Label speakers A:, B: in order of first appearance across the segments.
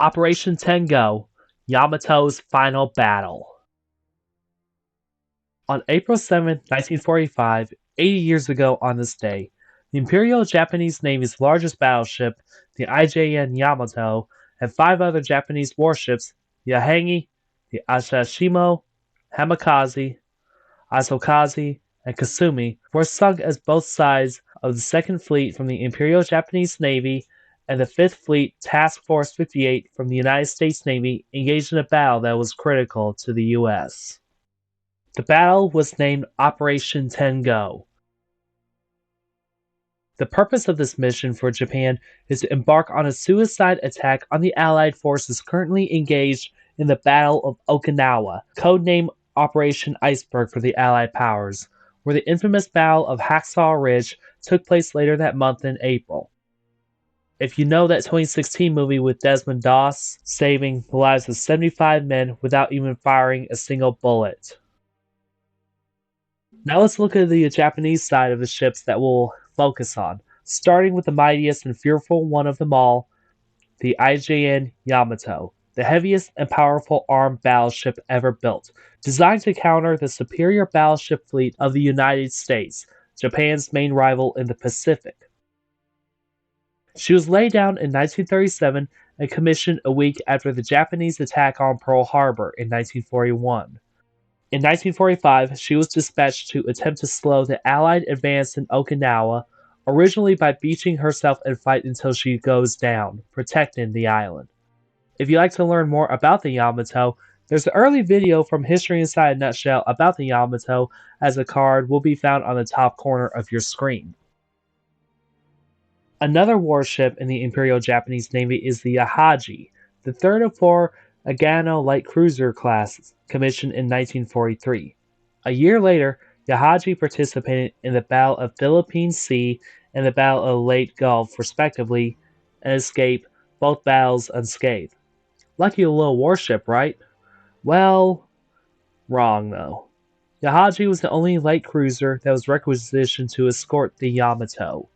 A: Operation Tengo, Yamato's final battle. On April 7, 1945, 80 years ago on this day, the Imperial Japanese Navy's largest battleship, the IJN Yamato, and 5 other Japanese warships, the Ahangi, the Asashimo, Hamikaze, Isokaze, and Kasumi, were sunk as both sides of the 2nd Fleet from the Imperial Japanese Navy and the 5th Fleet Task Force 58 from the United States Navy engaged in a battle that was critical to the U.S. The battle was named Operation Tengo. The purpose of this mission for Japan is to embark on a suicide attack on the Allied forces currently engaged in the Battle of Okinawa, codenamed Operation Iceberg for the Allied powers, where the infamous Battle of Hacksaw Ridge took place later that month in April. If you know that 2016 movie with Desmond Doss saving the lives of 75 men without even firing a single bullet. Now let's look at the Japanese side of the ships that we'll focus on, starting with the mightiest and fearful one of them all, the IJN Yamato, the heaviest and powerful armed battleship ever built, designed to counter the superior battleship fleet of the United States, Japan's main rival in the Pacific. She was laid down in 1937 and commissioned a week after the Japanese attack on Pearl Harbor in 1941. In 1945, she was dispatched to attempt to slow the Allied advance in Okinawa, originally by beaching herself and fight until she goes down, protecting the island. If you'd like to learn more about the Yamato, there's an early video from History Inside a Nutshell about the Yamato, as a card will be found on the top corner of your screen. Another warship in the Imperial Japanese Navy is the Yahaji, the third of 4 Agano light cruiser classes, commissioned in 1943. A year later, Yahaji participated in the Battle of Philippine Sea and the Battle of Leyte Gulf, respectively, and escaped both battles unscathed. Lucky little warship, right? Well, wrong though. Yahaji was the only light cruiser that was requisitioned to escort the Yamato.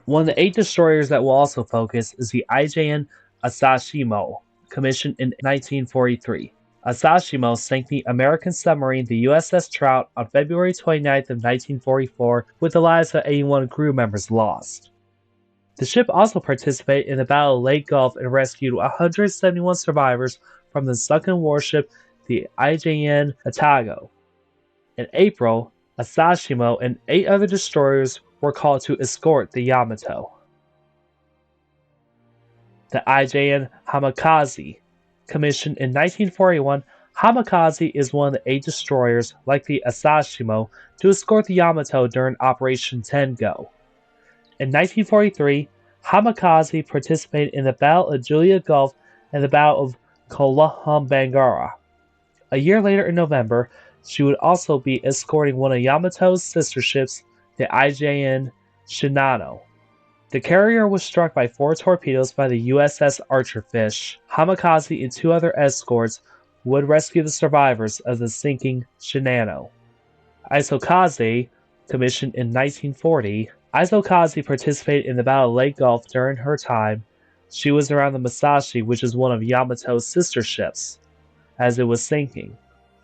A: One of the 8 destroyers that will also focus is the IJN Asashimo, commissioned in 1943. Asashimo sank the American submarine the USS Trout on February 29th of 1944, with the lives of 81 crew members lost. The ship also participated in the Battle of Leyte Gulf and rescued 171 survivors from the sunken warship the IJN Atago. In April, Asashimo and 8 other destroyers were called to escort the Yamato. The IJN Hamikaze, commissioned in 1941, Hamikaze is one of the 8 destroyers, like the Asashimo, to escort the Yamato during Operation Tengo. In 1943, Hamikaze participated in the Battle of Julia Gulf and the Battle of Kolombangara. A year later in November, she would also be escorting one of Yamato's sister ships, the IJN Shinano. The carrier was struck by 4 torpedoes by the USS Archerfish. Hamikaze and 2 other escorts would rescue the survivors of the sinking Shinano. Isokaze, commissioned in 1940, Isokaze participated in the Battle of Leyte Gulf during her time. She was around the Musashi, which is one of Yamato's sister ships, as it was sinking.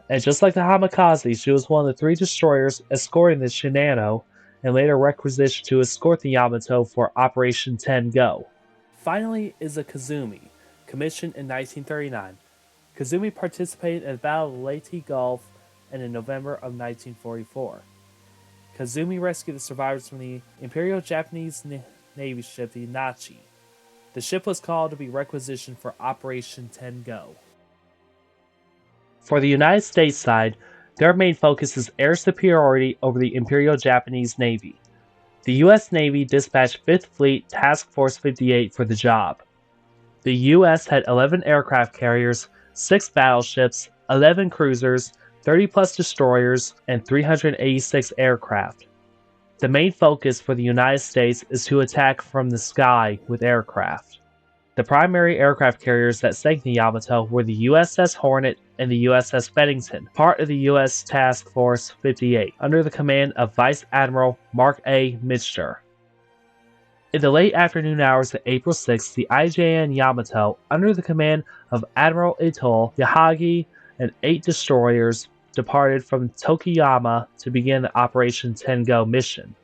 A: And just like the Hamikaze, she was one of the 3 destroyers escorting the Shinano, and later requisitioned to escort the Yamato for Operation Tengo. Finally is the Kazumi, commissioned in 1939. Kazumi participated in the Battle of Leyte Gulf and in November of 1944. Kazumi rescued the survivors from the Imperial Japanese Navy ship the Nachi. The ship was called to be requisitioned for Operation Tengo. For the United States side, their main focus is air superiority over the Imperial Japanese Navy. The U.S. Navy dispatched 5th Fleet Task Force 58 for the job. The U.S. had 11 aircraft carriers, 6 battleships, 11 cruisers, 30-plus destroyers, and 386 aircraft. The main focus for the United States is to attack from the sky with aircraft. The primary aircraft carriers that sank the Yamato were the USS Hornet and the USS Bennington, part of the U.S. Task Force 58, under the command of Vice Admiral Mark A. Mitscher. In the late afternoon hours of April 6, the IJN Yamato, under the command of Admiral Ito Yahagi and 8 destroyers, departed from Tokuyama to begin the Operation Tengo mission.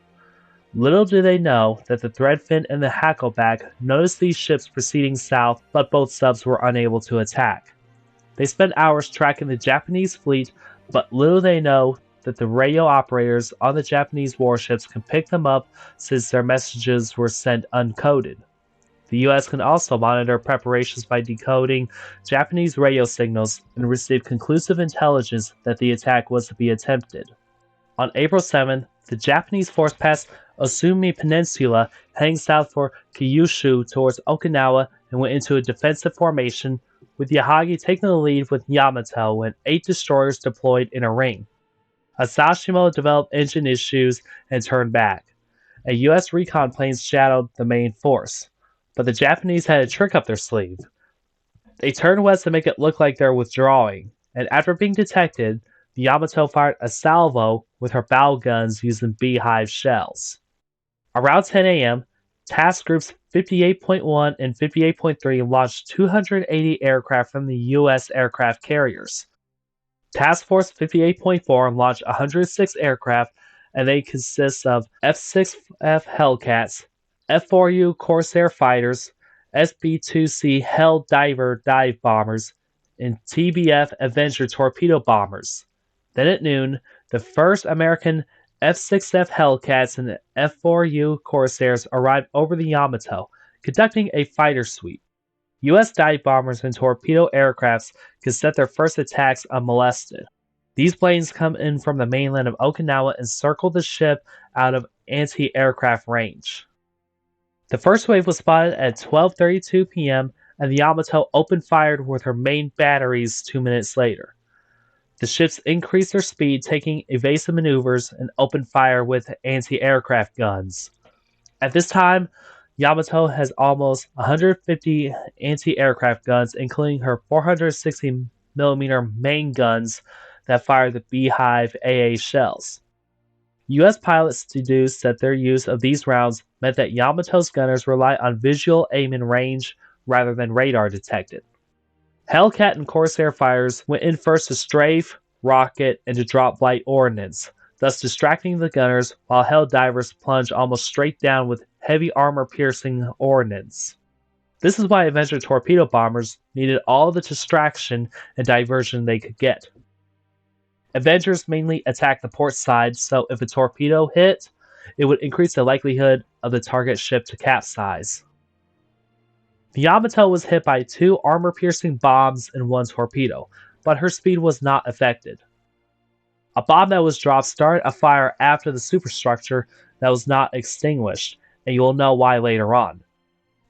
A: Little did they know that the Threadfin and the Hackleback noticed these ships proceeding south, but both subs were unable to attack. They spent hours tracking the Japanese fleet, but little they know that the radio operators on the Japanese warships can pick them up since their messages were sent uncoded. The US can also monitor preparations by decoding Japanese radio signals and receive conclusive intelligence that the attack was to be attempted. On April 7th, the Japanese force passed Osumi Peninsula, heading south for Kyushu towards Okinawa, and went into a defensive formation, with Yahagi taking the lead with Yamato and 8 destroyers deployed in a ring. Asashimo developed engine issues and turned back. A US recon plane shadowed the main force, but the Japanese had a trick up their sleeve. They turned west to make it look like they're withdrawing, and after being detected, the Yamato fired a salvo with her bow guns using beehive shells. Around 10 a.m., Task Groups 58.1 and 58.3 launched 280 aircraft from the U.S. aircraft carriers. Task Force 58.4 launched 106 aircraft, and they consist of F-6F Hellcats, F-4U Corsair fighters, SB-2C Hell Diver dive bombers, and TBF Avenger torpedo bombers. Then at noon, the first American F-6F Hellcats and F-4U Corsairs arrived over the Yamato, conducting a fighter sweep. U.S. dive bombers and torpedo aircrafts could set their first attacks unmolested. These planes come in from the mainland of Okinawa and circle the ship out of anti-aircraft range. The first wave was spotted at 12:32 p.m., and the Yamato opened fire with her main batteries 2 minutes later. The ships increased their speed, taking evasive maneuvers, and opened fire with anti-aircraft guns. At this time, Yamato has almost 150 anti-aircraft guns, including her 460mm main guns that fire the Beehive AA shells. U.S. pilots deduced that their use of these rounds meant that Yamato's gunners rely on visual aim and range rather than radar detected. Hellcat and Corsair fighters went in first to strafe, rocket, and to drop light ordnance, thus distracting the gunners, while Hell divers plunged almost straight down with heavy armor-piercing ordnance. This is why Avenger torpedo bombers needed all the distraction and diversion they could get. Avengers mainly attacked the port side, so if a torpedo hit, it would increase the likelihood of the target ship to capsize. The Yamato was hit by 2 armor-piercing bombs and 1 torpedo, but her speed was not affected. A bomb that was dropped started a fire after the superstructure that was not extinguished, and you will know why later on.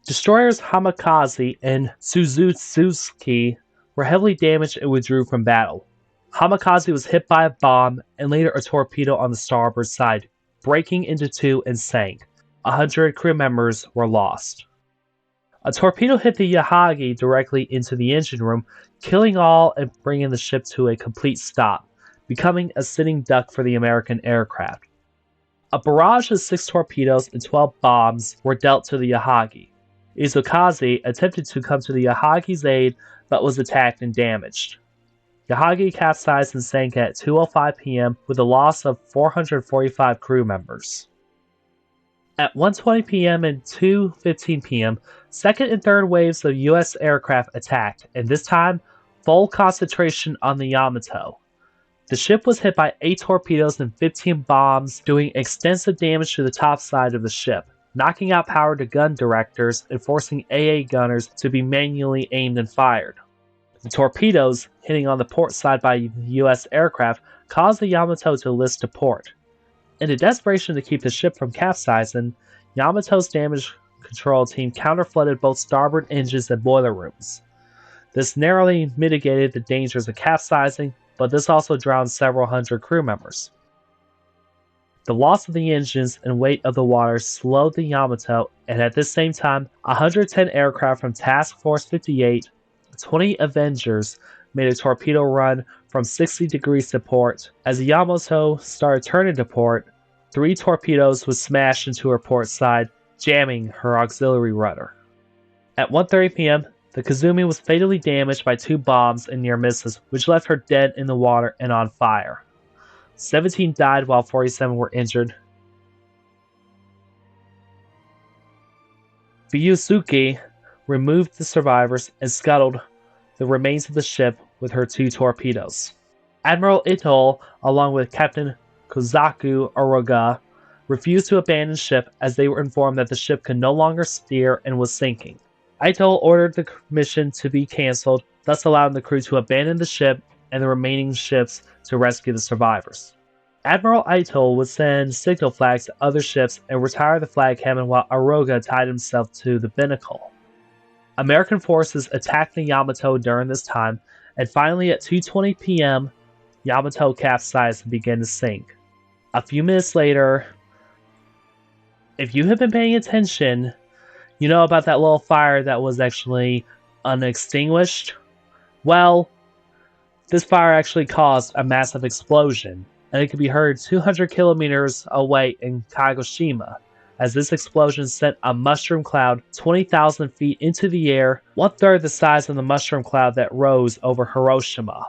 A: Destroyers Hamikaze and Suzuki were heavily damaged and withdrew from battle. Hamikaze was hit by a bomb and later a torpedo on the starboard side, breaking into 2 and sank. 100 crew members were lost. A torpedo hit the Yahagi directly into the engine room, killing all and bringing the ship to a complete stop, becoming a sitting duck for the American aircraft. A barrage of 6 torpedoes and 12 bombs were dealt to the Yahagi. Izukaze attempted to come to the Yahagi's aid, but was attacked and damaged. Yahagi capsized and sank at 2:05 p.m. with a loss of 445 crew members. At 1:20 p.m. and 2:15 p.m., second and third waves of U.S. aircraft attacked, and this time, full concentration on the Yamato. The ship was hit by 8 torpedoes and 15 bombs, doing extensive damage to the top side of the ship, knocking out power to gun directors and forcing AA gunners to be manually aimed and fired. The torpedoes, hitting on the port side by U.S. aircraft, caused the Yamato to list to port. In a desperation to keep the ship from capsizing, Yamato's damage control team counterflooded both starboard engines and boiler rooms. This narrowly mitigated the dangers of capsizing, but this also drowned several hundred crew members. The loss of the engines and weight of the water slowed the Yamato, and at this same time, 110 aircraft from Task Force 58, 20 Avengers, made a torpedo run from 60 degrees to port. As the Yamato started turning to port, 3 torpedoes would smash into her port side, jamming her auxiliary rudder. At 1:30 p.m., the Kazumi was fatally damaged by 2 bombs and near misses, which left her dead in the water and on fire. 17 died while 47 were injured. Fuyusuke removed the survivors and scuttled the remains of the ship with her 2 torpedoes. Admiral Ito, along with Captain Kozaku Oroga, refused to abandon ship as they were informed that the ship could no longer steer and was sinking. Ito ordered the mission to be cancelled, thus allowing the crew to abandon the ship and the remaining ships to rescue the survivors. Admiral Ito would send signal flags to other ships and retire the flag cabin while Oroga tied himself to the binnacle. American forces attacked the Yamato during this time, and finally at 2:20 p.m., Yamato capsized and began to sink. A few minutes later, if you have been paying attention, you know about that little fire that was actually unextinguished? Well, this fire actually caused a massive explosion, and it could be heard 200 kilometers away in Kagoshima, as this explosion sent a mushroom cloud 20,000 feet into the air, 1/3 the size of the mushroom cloud that rose over Hiroshima.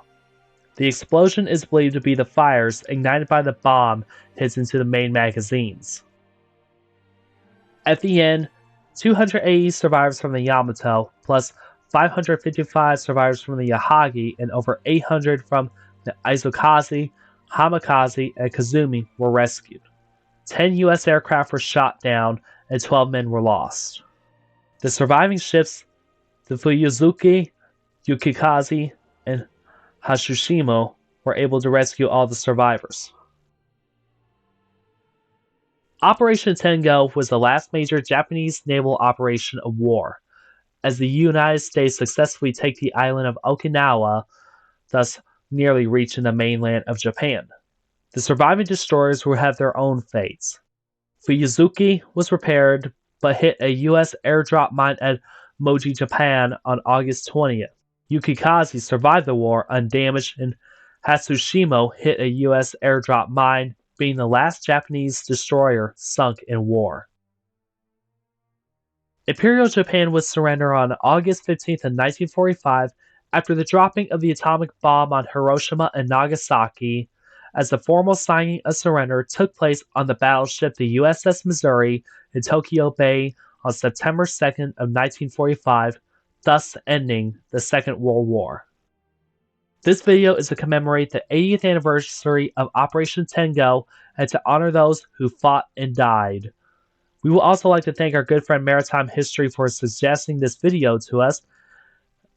A: The explosion is believed to be the fires ignited by the bomb hits into the main magazines. At the end, 280 survivors from the Yamato, plus 555 survivors from the Yahagi and over 800 from the Izukazi, Hamakaze, and Kazumi were rescued. 10 U.S. aircraft were shot down and 12 men were lost. The surviving ships, the Fuyuzuki, Yukikaze, and Hatsushima, were able to rescue all the survivors. Operation Tengo was the last major Japanese naval operation of war, as the United States successfully take the island of Okinawa, thus nearly reaching the mainland of Japan. The surviving destroyers will have their own fates. Fuyuzuki was repaired, but hit a U.S. airdrop mine at Moji, Japan on August 20th. Yukikaze survived the war undamaged, and Hatsushima hit a U.S. airdrop mine, being the last Japanese destroyer sunk in war. Imperial Japan would surrender on August 15th of 1945 after the dropping of the atomic bomb on Hiroshima and Nagasaki, as the formal signing of surrender took place on the battleship the USS Missouri in Tokyo Bay on September 2nd of 1945, thus ending the Second World War. This video is to commemorate the 80th anniversary of Operation Tengo and to honor those who fought and died. We would also like to thank our good friend Maritime History for suggesting this video to us,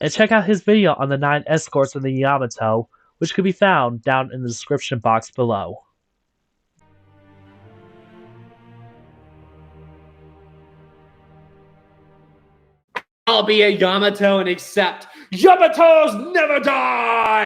A: and check out his video on the 9 escorts of the Yamato, which can be found down in the description box below.
B: I'll be a Yamato and accept Yamatos never die!